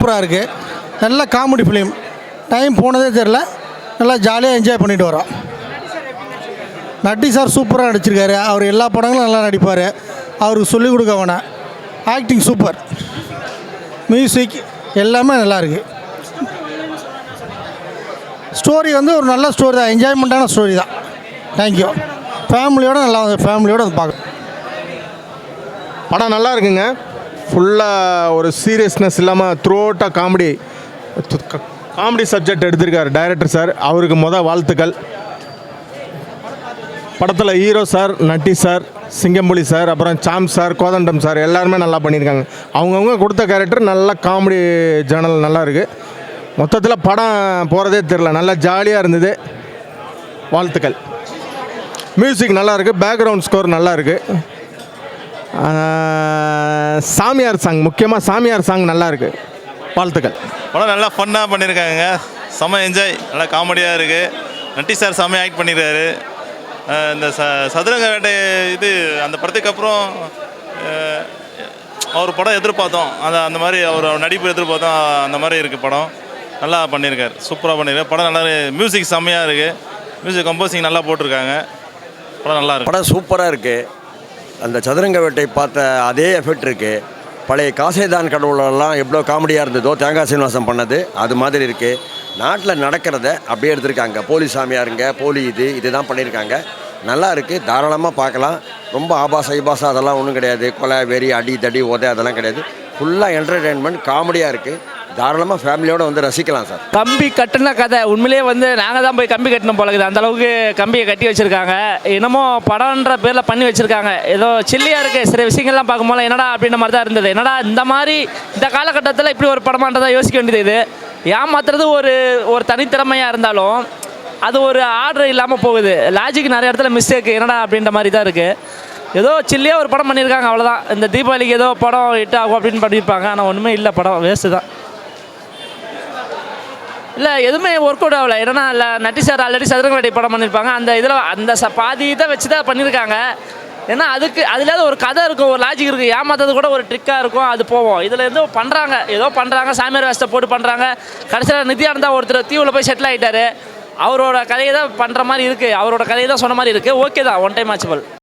சூப்பராக இருக்குது. நல்ல காமெடி ஃபிலிம். டைம் போனதே தெரில. நல்லா ஜாலியாக என்ஜாய் பண்ணிட்டு வரோம். நட்டி சார் சூப்பராக நடிச்சிருக்காரு. அவர் எல்லா படங்களும் நல்லா நடிப்பார். அவருக்கு சொல்லிக் கொடுக்க வேணாம். Acting super. மியூசிக் எல்லாமே நல்லாயிருக்கு. ஸ்டோரி ஒரு நல்ல ஸ்டோரி தான். என்ஜாய்மெண்ட்டான ஸ்டோரி தான். தேங்க்யூ. ஃபேமிலியோடு நல்லா ஃபேமிலியோடு அது பார்க்க படம் நல்லா இருக்குங்க. ஃபுல்லாக ஒரு சீரியஸ்னஸ் இல்லாமல் த்ரூஅவுட்டாக காமெடி சப்ஜெக்ட் எடுத்திருக்காரு டைரக்டர் சார். அவருக்கு வாழ்த்துக்கள். படத்தில் ஹீரோ சார், நட்டி சார், சிங்கம்புலி சார், அப்புறம் சாம் சார், கோதண்டம் சார் எல்லாருமே நல்லா பண்ணியிருக்காங்க. அவங்கவுங்க கொடுத்த கேரக்டர் நல்லா காமெடி ஜேர்னல் நல்லா இருக்குது. மொத்தத்தில் படம் போகிறதே தெரில. நல்லா ஜாலியாக இருந்தது. வாழ்த்துக்கள். மியூசிக் நல்லா இருக்குது. பேக்ரவுண்ட் ஸ்கோர் நல்லா இருக்குது. சாமியார் சாங், முக்கியமாக சாமியார் சாங் நல்லா இருக்குது. வாழ்த்துக்கள். படம் நல்லா ஃபன்னாக பண்ணியிருக்காங்க. செம்ம என்ஜாய். நல்லா காமெடியாக இருக்குது. நட்டி சார் செம்ம ஆக்ட் பண்ணியிருக்காரு. இந்த சதுரங்க வேட்டை அந்த படத்துக்கு அப்புறம் அவர் படம் எதிர்பார்த்தோம். அந்த மாதிரி அவர் நடிப்பு எதிர்பார்த்தோம். அந்த மாதிரி இருக்குது படம். நல்லா பண்ணியிருக்காரு. சூப்பராக பண்ணியிருக்காரு. படம் நல்லா மியூசிக் செம்மையாக இருக்குது. மியூசிக் கம்போசிங் நல்லா போட்டிருக்காங்க. படம் நல்லா இருக்குது. படம் சூப்பராக இருக்குது. அந்த சதுரங்க வேட்டை பார்த்த அதே எஃபெக்ட் இருக்குது. பழைய காசேதான் கடவுளெல்லாம் எவ்வளோ காமெடியாக இருந்ததோ தேங்காய் சீனிவாசன் பண்ணது அது மாதிரி இருக்குது. நாட்டில் நடக்கிறத அப்படியே எடுத்திருக்காங்க. போலி சாமியாருங்க, போலி இதுதான் பண்ணியிருக்காங்க. நல்லா இருக்குது. தாராளமாக பார்க்கலாம். ரொம்ப ஆபாசம் அதெல்லாம் ஒன்றும் கிடையாது. கொலை வெறி அடி தடி உதை அதெல்லாம் கிடையாது. ஃபுல்லாக என்டர்டெயின்மெண்ட் காமெடியாக இருக்குது. தாராளமாக ஃபேமிலியோடு ரசிக்கலாம் சார். கம்பி கட்டின கதை உண்மையிலேயே நாங்கள் தான் போய் கம்பி கட்டணும் போலக்குது. அந்தளவுக்கு கம்பியை கட்டி வச்சுருக்காங்க. என்னமோ படம்ன்ற பேரில் பண்ணி வச்சுருக்காங்க. ஏதோ சில்லியாக இருக்குது. சில விஷயங்கள்லாம் பார்க்கும்போது என்னடா அப்படின்ற மாதிரி தான் இருந்தது. என்னடா இந்த மாதிரி இந்த காலகட்டத்தில் இப்படி ஒரு படமான்றதை யோசிக்க வேண்டியது. இது ஏமாத்துறது ஒரு தனித்திறமையாக இருந்தாலும் அது ஒரு ஆர்டர் இல்லாமல் போகுது. லாஜிக் நிறைய இடத்துல மிஸ்டேக் என்னடா அப்படின்ற மாதிரி தான் இருக்குது. ஏதோ சில்லியாக ஒரு படம் பண்ணியிருக்காங்க, அவ்வளோதான். இந்த தீபாவளிக்கு ஏதோ படம் ஹிட் ஆகும் அப்படின்னு பண்ணியிருப்பாங்க. ஆனால் ஒன்றுமே இல்லை. படம் வேஸ்ட்டு தான். இல்லை எதுவுமே ஒர்க் அவுட் ஆகலை. ஏன்னா நட்டி சார் ஆல்ரெடி சதுரங்க வேட்டை படம் பண்ணியிருப்பாங்க. அந்த இதில் அந்த பாதி இதை வச்சு தான் பண்ணியிருக்காங்க. ஏன்னா அதுலேயாவது ஒரு கதை இருக்கும், ஒரு லாஜிக் இருக்குது. ஏமாத்தது கூட ஒரு ட்ரிக்காக இருக்கும், அது போவோம். இதில் ஏதோ பண்ணுறாங்க, சாமியார் வேஷத்தை போட்டு பண்ணுறாங்க. கடைசியில் நித்யானந்தா ஒருத்தர் தீவில் போய் செட்டில் ஆகிட்டார். அவரோட கதையை தான் பண்ணுற மாதிரி இருக்குது. அவரோட கதையை தான் சொன்ன மாதிரி இருக்குது. ஓகே தான், ஒன் டைம் வாட்சபிள்.